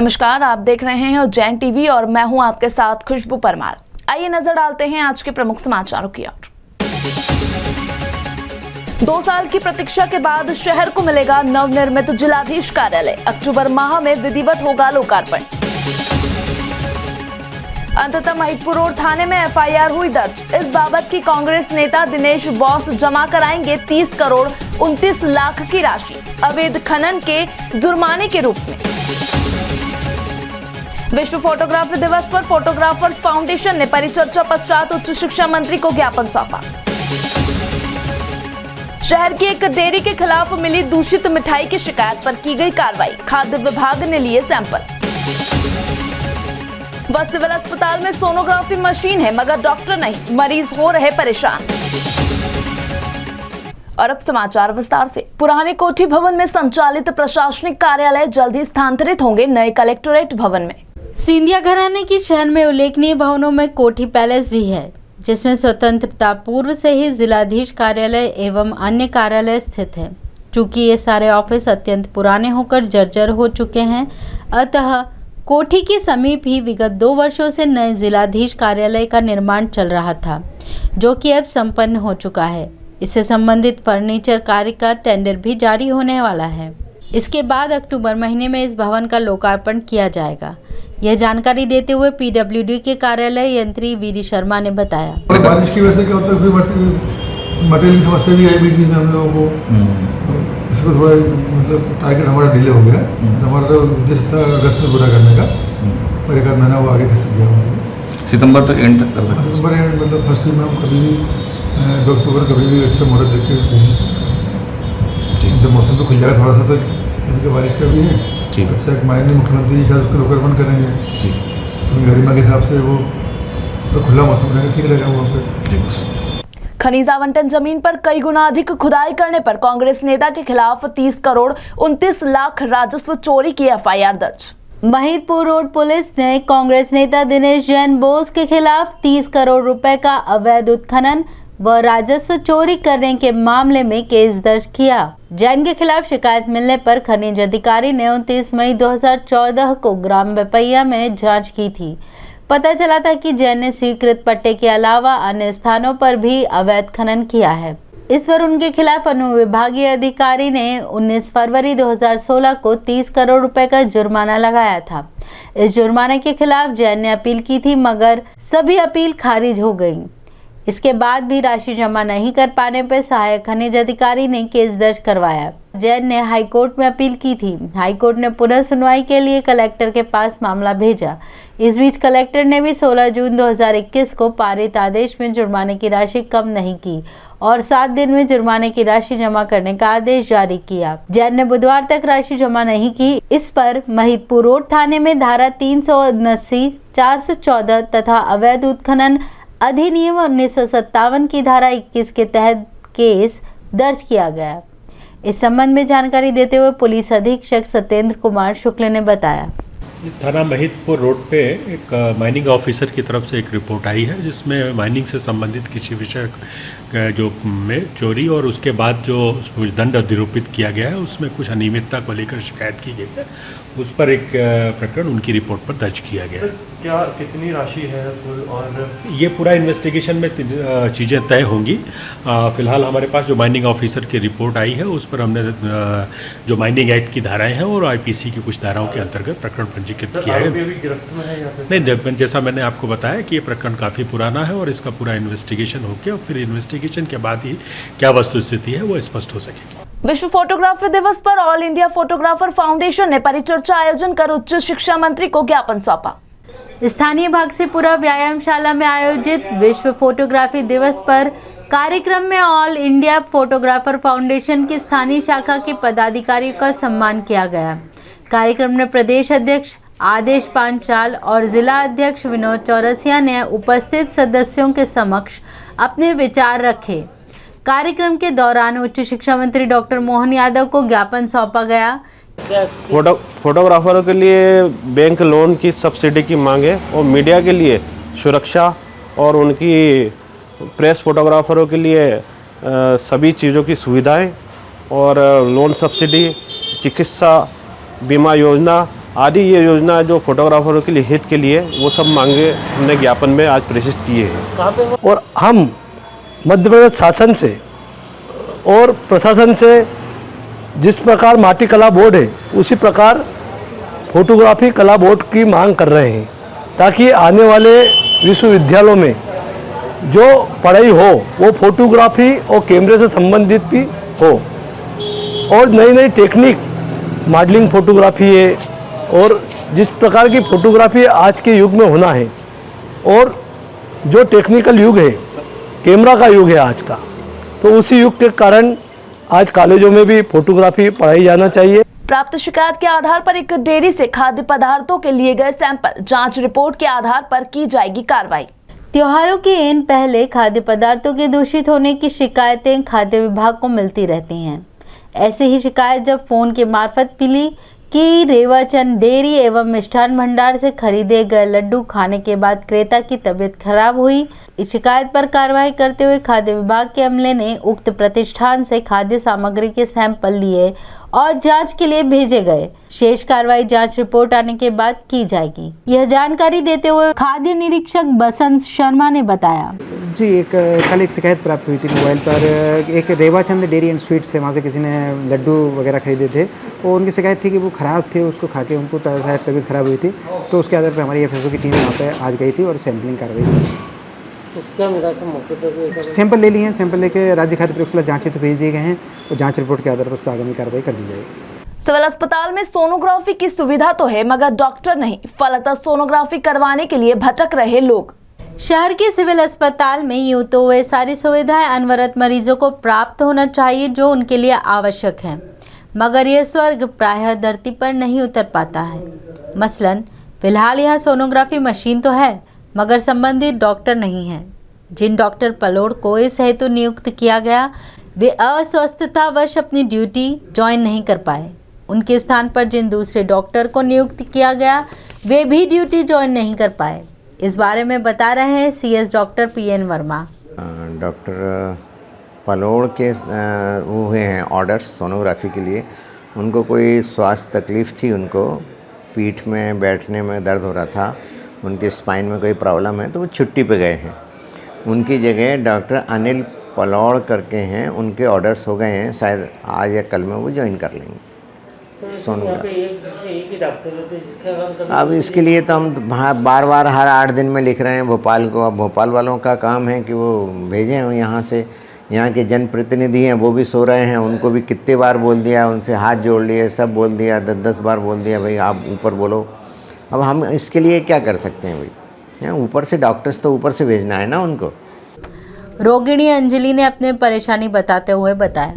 नमस्कार, आप देख रहे हैं उज्जैन टीवी और मैं हूं आपके साथ खुशबू परमार। आइए नजर डालते हैं आज के प्रमुख समाचारों की ओर। 2 साल की प्रतीक्षा के बाद शहर को मिलेगा नवनिर्मित जिलाधीश कार्यालय। अक्टूबर माह में विधिवत होगा लोकार्पण। अंततः महिदपुर रोड थाने में एफआईआर हुई दर्ज। इस बाबत की कांग्रेस नेता दिनेश बोस जमा कराएंगे 30 करोड़ 29 लाख की राशि अवैध खनन के जुर्माने के रूप में। विश्व फोटोग्राफी दिवस पर फोटोग्राफर्स फाउंडेशन ने परिचर्चा पश्चात उच्च शिक्षा मंत्री को ज्ञापन सौंपा। शहर की एक डेयरी के खिलाफ मिली दूषित मिठाई की शिकायत पर की गई कार्रवाई। खाद्य विभाग ने लिए सैंपल। बस सिविल अस्पताल में सोनोग्राफी मशीन है मगर डॉक्टर नहीं, मरीज हो रहे परेशान। और अब समाचार विस्तार से। पुराने कोठी भवन में संचालित प्रशासनिक कार्यालय जल्द ही स्थानांतरित होंगे नए कलेक्टोरेट भवन में। सिंधिया घराने की शहर में उल्लेखनीय भवनों में कोठी पैलेस भी है, जिसमें स्वतंत्रता पूर्व से ही जिलाधीश कार्यालय एवं अन्य कार्यालय स्थित है। चूँकि ये सारे ऑफिस अत्यंत पुराने होकर जर्जर हो चुके हैं, अतः कोठी के समीप ही विगत 2 वर्षों से नए जिलाधीश कार्यालय का निर्माण चल रहा था, जो कि अब संपन्न हो चुका है। इससे संबंधित फर्नीचर कार्य का टेंडर भी जारी होने वाला है। इसके बाद अक्टूबर महीने में इस भवन का लोकार्पण किया जाएगा। यह जानकारी देते हुए पीडब्ल्यूडी के कार्यालय यंत्री वीरी शर्मा ने बताया। बारिश की वजह से क्या होता है, फिर मटेरियल की समस्या भी आई बीच में हम लोगों को। इसको थोड़ा मतलब टारगेट हमारा डिले हो गया। हमारा उद्देश्य था अगस्त में पूरा करने का, पर एक आध महीना वो आगे कैसे दिया। सितंबर तक एंड तक कर सकते हैं। सितंबर एंड मतलब फर्स्ट वीक में हम कभी भी 2 अक्टूबर कभी भी अच्छा मुहूर्त देख के, जब मौसम तो खुल जाएगा थोड़ा सा, तक अभी तो बारिश का भी है। अच्छा एक माननीय मुख्यमंत्री जी शायद उसका लोकार्पण करेंगे जी, तो गरिमा के हिसाब से वो तो खुला मौसम रहेगा, ठीक रहेगा वहाँ पे। खनिज आवंटन जमीन पर कई गुना अधिक खुदाई करने पर कांग्रेस नेता के खिलाफ 30 करोड़ 29 लाख राजस्व चोरी की एफआईआर दर्ज। महिदपुर रोड पुलिस ने कांग्रेस नेता दिनेश जैन बोस के खिलाफ 30 करोड़ रुपए का अवैध उत्खनन व राजस्व चोरी करने के मामले में केस दर्ज किया। जैन के खिलाफ शिकायत मिलने पर खनिज अधिकारी ने 29 मई 2014 को ग्राम बेपैया में जांच की थी। पता चला था कि जैन ने स्वीकृत पट्टे के अलावा अन्य स्थानों पर भी अवैध खनन किया है। इस पर उनके खिलाफ अनुविभागीय अधिकारी ने 19 फरवरी 2016 को 30 करोड़ रुपए का जुर्माना लगाया था। इस जुर्माने के खिलाफ जैन ने अपील की थी, मगर सभी अपील खारिज हो गई। इसके बाद भी राशि जमा नहीं कर पाने पर सहायक खनिज अधिकारी ने केस दर्ज करवाया। जैन ने हाईकोर्ट में अपील की थी। हाईकोर्ट ने पुनः सुनवाई के लिए कलेक्टर के पास मामला भेजा। इस बीच कलेक्टर ने भी 16 जून 2021 को पारित आदेश में जुर्माने की राशि कम नहीं की और 7 दिन में जुर्माने की राशि जमा करने का आदेश जारी किया। जैन ने बुधवार तक राशि जमा नहीं की। इस पर महिदपुर रोड थाने में धारा 379, 414 तथा अवैध उत्खनन अधिनियम 1957 की धारा 21 के तहत केस दर्ज किया गया। इस संबंध में जानकारी देते हुए पुलिस अधीक्षक सत्येंद्र कुमार शुक्ल ने बताया। थाना महिदपुर रोड पे एक माइनिंग ऑफिसर की तरफ से एक रिपोर्ट आई है, जिसमें माइनिंग से संबंधित किसी विषय जो में चोरी और उसके बाद जो दंड अधिरोपित किया गया है, उसमें कुछ अनियमितता को लेकर शिकायत की गई है। उस पर एक प्रकरण उनकी रिपोर्ट पर दर्ज किया गया है। क्या कितनी राशि है और ये पूरा इन्वेस्टिगेशन में चीज़ें तय होंगी। फिलहाल हमारे पास जो माइनिंग ऑफिसर की रिपोर्ट आई है, उस पर हमने जो माइनिंग एक्ट की धाराएं हैं और आईपीसी की कुछ धाराओं के अंतर्गत प्रकरण पंजीकृत किया है। गिरफ्त में है या फिर नहीं, जैसा मैंने आपको बताया कि ये प्रकरण काफ़ी पुराना है और इसका पूरा इन्वेस्टिगेशन होकर और फिर इन्वेस्टिगेशन के बाद ही क्या वस्तुस्थिति है वो स्पष्ट हो सकेगी। विश्व फोटोग्राफी दिवस पर ऑल इंडिया फोटोग्राफर फाउंडेशन ने परिचर्चा आयोजन कर उच्च शिक्षा मंत्री को ज्ञापन सौंपा। स्थानीय भागसीपुरा व्यायामशाला में आयोजित विश्व फोटोग्राफी दिवस पर कार्यक्रम में ऑल इंडिया फोटोग्राफर फाउंडेशन की स्थानीय शाखा के पदाधिकारियों का सम्मान किया गया। कार्यक्रम में प्रदेश अध्यक्ष आदेश पांचाल और जिला अध्यक्ष विनोद चौरसिया ने उपस्थित सदस्यों के समक्ष अपने विचार रखे। कार्यक्रम के दौरान उच्च शिक्षा मंत्री डॉक्टर मोहन यादव को ज्ञापन सौंपा गया। फोटोग्राफरों के लिए बैंक लोन की सब्सिडी की मांग है और मीडिया के लिए सुरक्षा और उनकी प्रेस फोटोग्राफरों के लिए सभी चीज़ों की सुविधाएं और लोन सब्सिडी, चिकित्सा बीमा योजना आदि ये योजना जो फोटोग्राफरों के लिए हित के लिए वो सब मांगे हमने ज्ञापन में आज प्रेषित किए हैं। और हम मध्य प्रदेश शासन से और प्रशासन से जिस प्रकार माटी कला बोर्ड है उसी प्रकार फोटोग्राफी कला बोर्ड की मांग कर रहे हैं, ताकि आने वाले विश्वविद्यालयों में जो पढ़ाई हो वो फोटोग्राफी और कैमरे से संबंधित भी हो, और नई नई टेक्निक मॉडलिंग फोटोग्राफी है, और जिस प्रकार की फोटोग्राफी आज के युग में होना है, और जो टेक्निकल युग है कैमरा का युग है आज का, तो उसी युग के कारण आज कॉलेजों में भी फोटोग्राफी पढ़ाई जाना चाहिए। प्राप्त शिकायत के आधार पर एक डेयरी से खाद्य पदार्थों के लिए गए सैंपल जांच रिपोर्ट के आधार पर की जाएगी कार्रवाई। त्योहारों के इन पहले खाद्य पदार्थों के दूषित होने की शिकायतें खाद्य विभाग को मिलती रहती हैं। ऐसी ही शिकायत जब फोन के मार्फत मिली कि रेवाचंद डेयरी एवं मिष्ठान भंडार से खरीदे गए लड्डू खाने के बाद क्रेता की तबीयत खराब हुई। इस शिकायत पर कार्रवाई करते हुए खाद्य विभाग के अमले ने उक्त प्रतिष्ठान से खाद्य सामग्री के सैंपल लिए और जांच के लिए भेजे गए। शेष कार्रवाई जांच रिपोर्ट आने के बाद की जाएगी। यह जानकारी देते हुए खाद्य निरीक्षक बसंत शर्मा ने बताया। जी, कल एक शिकायत प्राप्त हुई थी मोबाइल पर। एक रेवाचंद डेयरी एंड स्वीट्स है, वहाँ से किसी ने लड्डू वगैरह खरीदे थे और उनकी शिकायत थी कि वो ख़राब थे, उसको खा के उनको तबीयत ख़राब हुई थी। तो उसके आधार पर हमारी FSO की टीम वहाँ पर आज गई थी और सैम्पलिंग कार्रवाई की। तो क्या मिला सर मौके पर? सैंपल ले लिए हैं, सैंपल लेके राज्य खाद्य प्रयोगशाला जाँच हेतु भेज दिए गए हैं और जाँच रिपोर्ट के आधार पर उस पर आगामी कार्रवाई कर दी जाएगी। सिविल अस्पताल में सोनोग्राफी की सुविधा तो है मगर डॉक्टर नहीं, फलतः सोनोग्राफी करवाने के लिए भटक रहे लोग। शहर के सिविल अस्पताल में यूँ तो वे सारी सुविधाएं अनवरत मरीजों को प्राप्त होना चाहिए जो उनके लिए आवश्यक है, मगर यह स्वर्ग प्रायः धरती पर नहीं उतर पाता है। मसलन फिलहाल यहाँ सोनोग्राफी मशीन तो है मगर संबंधित डॉक्टर नहीं है। जिन डॉक्टर पलोड़ को इस हेतु नियुक्त किया गया वे अस्वस्थतावश अपनी ड्यूटी ज्वाइन नहीं कर पाए। उनके स्थान पर जिन दूसरे डॉक्टर को नियुक्त किया गया वे भी ड्यूटी ज्वाइन नहीं कर पाए। इस बारे में बता रहे हैं CS doctor PN Verma. Doctor Palod के वो हुए हैं ऑर्डर्स सोनोग्राफी के लिए। उनको कोई स्वास्थ्य तकलीफ़ थी, उनको पीठ में बैठने में दर्द हो रहा था, उनके स्पाइन में कोई प्रॉब्लम है, तो वो छुट्टी पे गए हैं। उनकी जगह डॉक्टर अनिल पलोड़ करके हैं, उनके ऑर्डर्स हो गए हैं, शायद आज या कल में वो ज्वाइन कर लेंगे सोनोग्राफी। अब इसके लिए तो हम बार बार हर 8 दिन में लिख रहे हैं भोपाल को। अब भोपाल वालों का काम है कि वो भेजें यहाँ से। यहाँ के जनप्रतिनिधि हैं वो भी सो रहे हैं, उनको भी कितने बार बोल दिया, उनसे हाथ जोड़ लिए, सब बोल दिया, 10-10 बार बोल दिया भाई आप ऊपर बोलो। अब हम इसके लिए क्या कर सकते हैं भाई, यहाँ ऊपर से डॉक्टर्स तो ऊपर से भेजना है ना उनको। रोगिणी अंजलि ने अपने परेशानी बताते हुए बताया,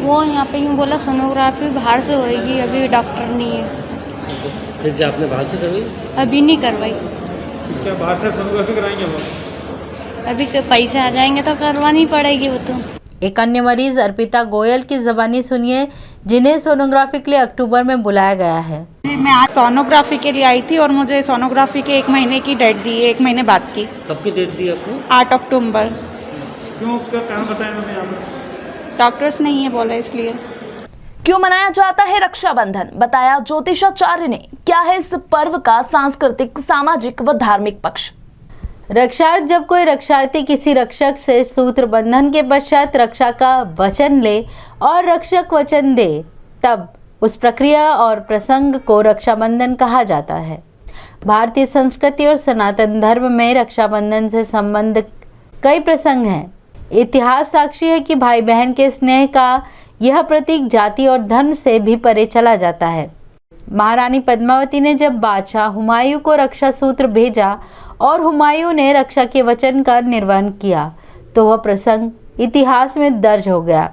वो यहाँ पे यूँ बोला सोनोग्राफी बाहर से होएगी, अभी डॉक्टर नहीं है। फिर जो आपने बाहर से करवाई? अभी नहीं करवाई। क्या बाहर से सोनोग्राफी कराएंगे वो? अभी पैसे आ जाएंगे तो करवानी पड़ेगी वो तो। एक अन्य मरीज अर्पिता गोयल की ज़बानी सुनिए, जिन्हें सोनोग्राफी के लिए अक्टूबर में बुलाया गया है। मैं आज सोनोग्राफी के लिए आई थी और मुझे सोनोग्राफी के 1 महीने की डेट दी है, 1 महीने बाद की। कब की डेट दी आपको? 8 अक्टूबर। क्यों, क्या कारण बताया उन्होंने यहाँ पर? डॉक्टर्स नहीं है बोला इसलिए। क्यों मनाया जाता है रक्षाबंधन, बताया ज्योतिषाचार्य ने। क्या है इस पर्व का सांस्कृतिक, सामाजिक व धार्मिक पक्ष। रक्षार्थ जब कोई रक्षार्थी किसी रक्षक से सूत्र बंधन के पश्चात रक्षा का वचन ले और रक्षक वचन दे, तब उस प्रक्रिया और प्रसंग को रक्षाबंधन कहा जाता है। भारतीय संस्कृति और सनातन धर्म में रक्षाबंधन से संबंध कई प्रसंग हैं। इतिहास साक्षी है कि भाई बहन के स्नेह का यह प्रतीक जाति और धर्म से भी परे चला जाता है। महारानी पद्मावती ने जब बादशाह हुमायूं को रक्षा सूत्र भेजा और हुमायूं ने रक्षा के वचन का निर्वहन किया तो वह प्रसंग इतिहास में दर्ज हो गया।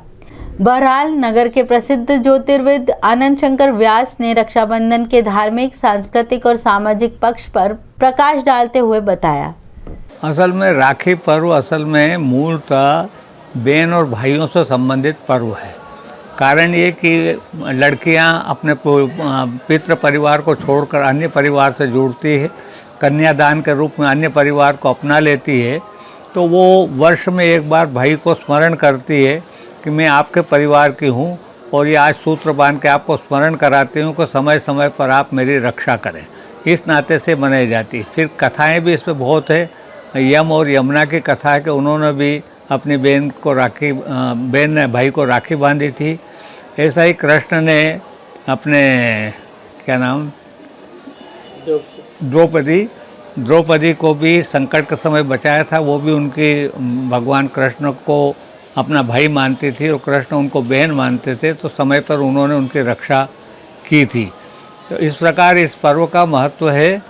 बहरहाल नगर के प्रसिद्ध ज्योतिर्विद आनंद शंकर व्यास ने रक्षाबंधन के धार्मिक, सांस्कृतिक और सामाजिक पक्ष पर प्रकाश डालते हुए बताया, असल में राखी पर्व असल में मूलतः बहन और भाइयों से संबंधित पर्व है। कारण ये कि लड़कियां अपने पितृ परिवार को छोड़कर अन्य परिवार से जुड़ती है, कन्यादान के रूप में अन्य परिवार को अपना लेती है, तो वो वर्ष में एक बार भाई को स्मरण करती है कि मैं आपके परिवार की हूँ और ये आज सूत्र बांध के आपको स्मरण कराती हूँ कि समय समय पर आप मेरी रक्षा करें। इस नाते से मनाई जाती है। फिर कथाएं भी इसमें बहुत है। यम और यमुना की कथा है कि उन्होंने भी अपनी बहन ने भाई को राखी बांधी थी। ऐसा ही कृष्ण ने अपने क्या नाम द्रौपदी को भी संकट के समय बचाया था। वो भी उनकी भगवान कृष्ण को अपना भाई मानती थी और कृष्ण उनको बहन मानते थे, तो समय पर उन्होंने उनकी रक्षा की थी। तो इस प्रकार इस पर्व का महत्व है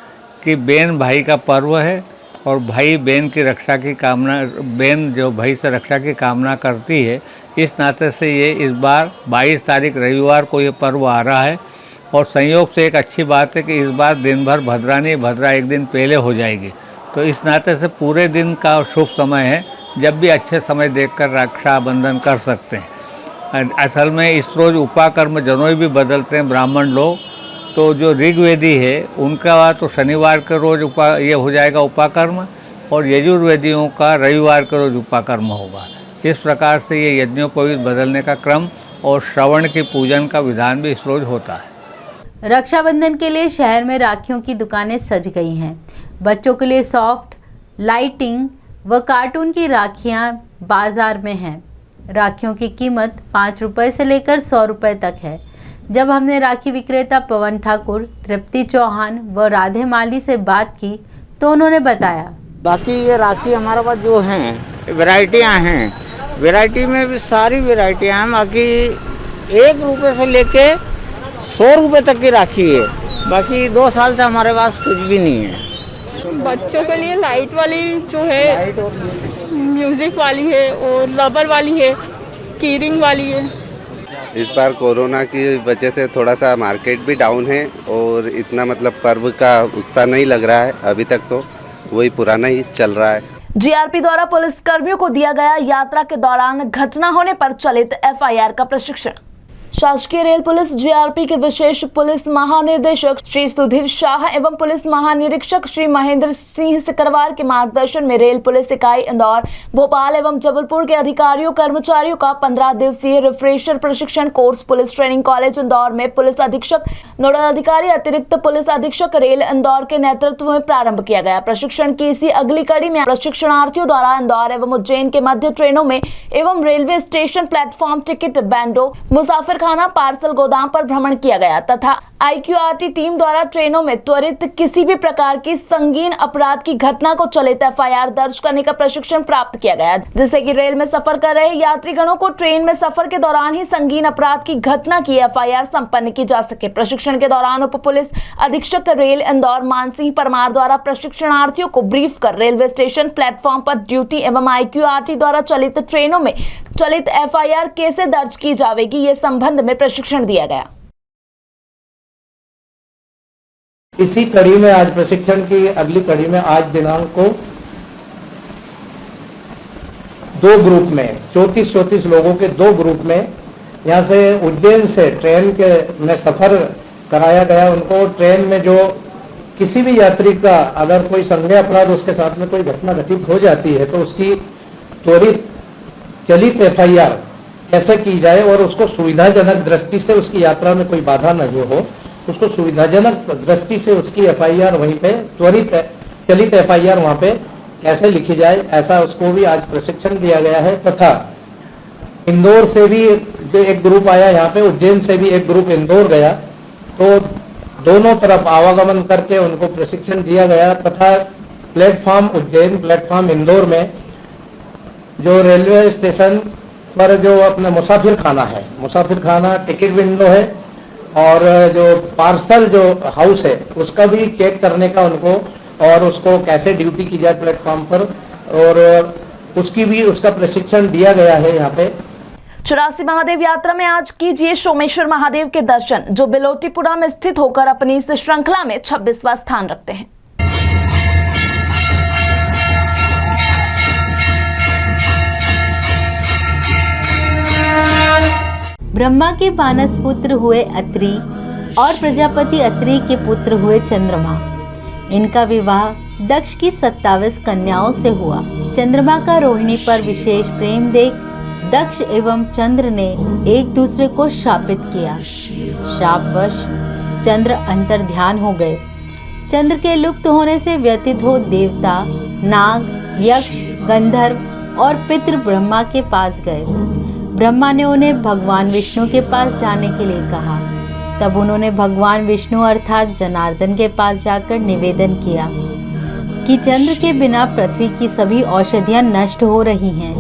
कि बहन भाई का पर्व है और भाई बहन की रक्षा की कामना, बहन जो भाई से रक्षा की कामना करती है। इस नाते से ये इस बार 22 तारीख रविवार को ये पर्व आ रहा है और संयोग से एक अच्छी बात है कि इस बार दिन भर भद्रा एक दिन पहले हो जाएगी। तो इस नाते से पूरे दिन का शुभ समय है, जब भी अच्छे समय देखकर रक्षाबंधन कर सकते हैं। असल में इस रोज़ उपाकर्म जनोई भी बदलते हैं ब्राह्मण लोग। तो जो ऋग्वेदी है उनका तो शनिवार के रोज़ ये हो जाएगा उपाकर्म और यजुर्वेदियों का रविवार के रोज़ उपाकर्म होगा। इस प्रकार से ये यज्ञोपवीत बदलने का क्रम और श्रवण की पूजन का विधान भी इस रोज़ होता है। रक्षाबंधन के लिए शहर में राखियों की दुकानें सज गई हैं। बच्चों के लिए सॉफ्ट लाइटिंग व कार्टून की राखियां बाजार में हैं। राखियों की कीमत 5 रुपये से लेकर 100 रुपये तक है। जब हमने राखी विक्रेता पवन ठाकुर, तृप्ति चौहान व राधे माली से बात की तो उन्होंने बताया, बाकी ये राखी हमारे पास जो हैं वैरायटियाँ हैं, वैरायटी में भी सारी वैरायटियाँ हैं। बाकी 1 रुपये से लेके 100 रुपये तक की राखी है। बाकी 2 साल से हमारे पास कुछ भी नहीं है। बच्चों के लिए लाइट वाली जो है, म्यूजिक वाली है और रबर वाली है, कीरिंग वाली है। इस बार कोरोना की वजह से थोड़ा सा मार्केट भी डाउन है और इतना मतलब पर्व का उत्साह नहीं लग रहा है। अभी तक तो वही पुराना ही चल रहा है। जीआरपी द्वारा पुलिस कर्मियों को दिया गया यात्रा के दौरान घटना होने पर चलित एफआईआर का प्रशिक्षण। शासकीय रेल पुलिस जीआरपी के विशेष पुलिस महानिदेशक श्री सुधीर शाह एवं पुलिस महानिरीक्षक श्री महेंद्र सिंह सिकरवार के मार्गदर्शन में रेल पुलिस इकाई इंदौर, भोपाल एवं जबलपुर के अधिकारियों कर्मचारियों का 15 दिवसीय रिफ्रेशर प्रशिक्षण course police training college Indore में पुलिस अधीक्षक, नोडल अधिकारी, अतिरिक्त पुलिस अधीक्षक रेल इंदौर के नेतृत्व में प्रारंभ किया गया। प्रशिक्षण की इसी अगली कड़ी में प्रशिक्षणार्थियों द्वारा इंदौर एवं उज्जैन के मध्य ट्रेनों में एवं रेलवे स्टेशन प्लेटफॉर्म टिकट बैंडो, मुसाफिर खाना, पार्सल गोदाम पर भ्रमण किया गया तथा आईक्यूआरटी टीम द्वारा ट्रेनों में त्वरित किसी भी प्रकार की संगीन अपराध की घटना को चलित एफआईआर दर्ज करने का प्रशिक्षण प्राप्त किया गया, जिससे कि रेल में सफर कर रहे यात्रीगणों को ट्रेन में सफर के दौरान ही संगीन अपराध की घटना की एफआईआर संपन्न की जा सके। प्रशिक्षण के दौरान उप पुलिस अधीक्षक रेल इंदौर मानसिंह परमार द्वारा प्रशिक्षणार्थियों को ब्रीफ कर रेलवे स्टेशन प्लेटफॉर्म पर ड्यूटी एवं आईक्यूआरटी द्वारा चलित ट्रेनों में चलित एफआईआर कैसे दर्ज की जाएगी, ये संबंध में प्रशिक्षण दिया गया। इसी कड़ी में आज प्रशिक्षण की अगली कड़ी में आज दिनांक को 2 ग्रुप में 34 लोगों के 2 ग्रुप में यहाँ से उज्जैन से ट्रेन के में सफर कराया गया। उनको ट्रेन में जो किसी भी यात्री का अगर कोई संज्ञेय अपराध उसके साथ में कोई घटना घटित हो जाती है तो उसकी त्वरित चलित एफआईआर कैसे की जाए और उसको सुविधाजनक दृष्टि से उसकी यात्रा में कोई बाधा न जो हो, उसको सुविधाजनक दृष्टि से उसकी एफआईआर वहीं पे त्वरित चलित एफआईआर वहाँ पे कैसे लिखी जाए, ऐसा उसको भी आज प्रशिक्षण दिया गया है। तथा इंदौर से भी जो एक ग्रुप आया, यहाँ पे उज्जैन से भी एक ग्रुप इंदौर गया, तो दोनों तरफ आवागमन करके उनको प्रशिक्षण दिया गया। तथा प्लेटफॉर्म उज्जैन, प्लेटफॉर्म इंदौर में जो रेलवे स्टेशन पर जो अपना मुसाफिर खाना है, मुसाफिर खाना, टिकट विंडो है और जो पार्सल जो हाउस है उसका भी चेक करने का उनको, और उसको कैसे ड्यूटी की जाए प्लेटफॉर्म पर, और उसका प्रशिक्षण दिया गया है। यहाँ पे 84 महादेव यात्रा में आज कीजिए सोमेश्वर महादेव के दर्शन, जो बिलोटीपुरा में स्थित होकर अपनी इस श्रृंखला में 26वां स्थान रखते हैं। ब्रह्मा के मानस पुत्र हुए अत्रि और प्रजापति अत्रि के पुत्र हुए चंद्रमा। इनका विवाह दक्ष की 27 कन्याओं से हुआ। चंद्रमा का रोहिणी पर विशेष प्रेम देख दक्ष एवं चंद्र ने एक दूसरे को शापित किया। शापवश चंद्र अंतर्ध्यान हो गए। चंद्र के लुप्त होने से व्यतीत हो देवता, नाग, यक्ष, गंधर्व और पितृ ब्रह्मा के पास गए। ब्रह्मा ने उन्हें भगवान विष्णु के पास जाने के लिए कहा। तब उन्होंने भगवान विष्णु अर्थात जनार्दन के पास जाकर निवेदन किया कि चंद्र के बिना पृथ्वी की सभी औषधियां नष्ट हो रही हैं।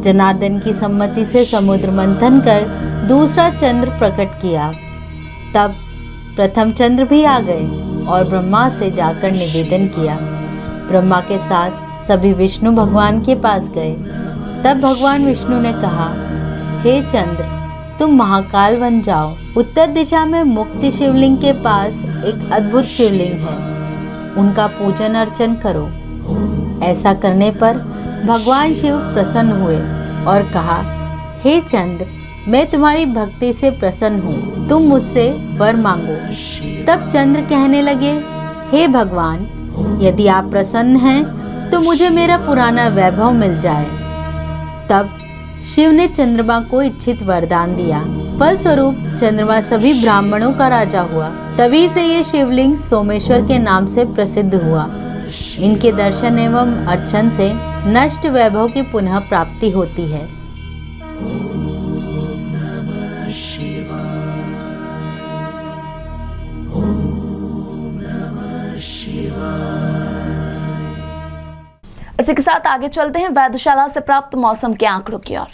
जनार्दन की सम्मति से समुद्र मंथन कर दूसरा चंद्र प्रकट किया। तब प्रथम चंद्र भी आ गए और ब्रह्मा से जाकर निवेदन किया। ब्रह्मा के साथ सभी विष्णु भगवान के पास गए। तब भगवान विष्णु ने कहा, हे चंद्र, तुम महाकाल बन जाओ। उत्तर दिशा में मुक्ति शिवलिंग के पास एक अद्भुत शिवलिंग है, उनका पूजन अर्चन करो। ऐसा करने पर भगवान शिव प्रसन्न हुए और कहा, हे चंद्र, मैं तुम्हारी भक्ति से प्रसन्न हूँ, तुम मुझसे वर मांगो। तब चंद्र कहने लगे, हे भगवान, यदि आप प्रसन्न हैं तो मुझे मेरा पुराना वैभव मिल जाए। तब शिव ने चंद्रमा को इच्छित वरदान दिया। फलस्वरूप चंद्रमा सभी ब्राह्मणों का राजा हुआ। तभी से ये शिवलिंग सोमेश्वर के नाम से प्रसिद्ध हुआ। इनके दर्शन एवं अर्चन से नष्ट वैभव की पुनः प्राप्ति होती है। इसी के साथ आगे चलते हैं वेधशाला से प्राप्त मौसम के आंकड़ों की ओर।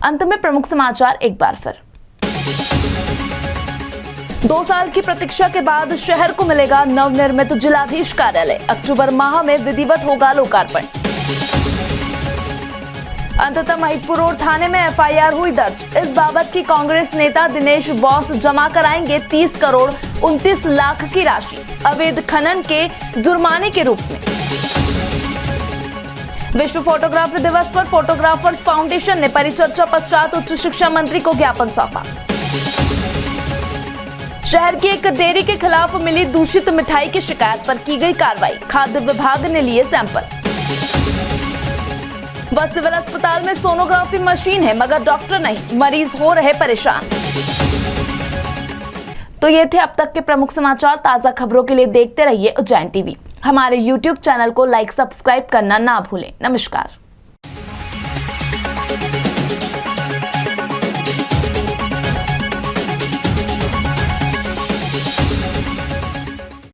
अंत में प्रमुख समाचार एक बार फिर। 2 साल की प्रतीक्षा के बाद शहर को मिलेगा नवनिर्मित जिलाधीश कार्यालय। अक्टूबर माह में विधिवत होगा लोकार्पण। अंततः महिदपुर रोड थाने में एफआईआर हुई दर्ज। इस बाबत की कांग्रेस नेता दिनेश बॉस जमा कराएंगे 30 करोड़ 29 लाख की राशि अवैध खनन के जुर्माने के रूप में। विश्व फोटोग्राफी दिवस पर फोटोग्राफर्स फाउंडेशन ने परिचर्चा पश्चात उच्च शिक्षा मंत्री को ज्ञापन सौंपा। शहर की एक डेयरी के खिलाफ मिली दूषित मिठाई की शिकायत पर की गई कार्रवाई। खाद्य विभाग ने लिए सैंपल। बस सिविल अस्पताल में सोनोग्राफी मशीन है मगर डॉक्टर नहीं, मरीज हो रहे परेशान। तो ये थे अब तक के प्रमुख समाचार। ताजा खबरों के लिए देखते रहिए उज्जैन टीवी। हमारे YouTube चैनल को लाइक सब्सक्राइब करना ना भूलें। नमस्कार।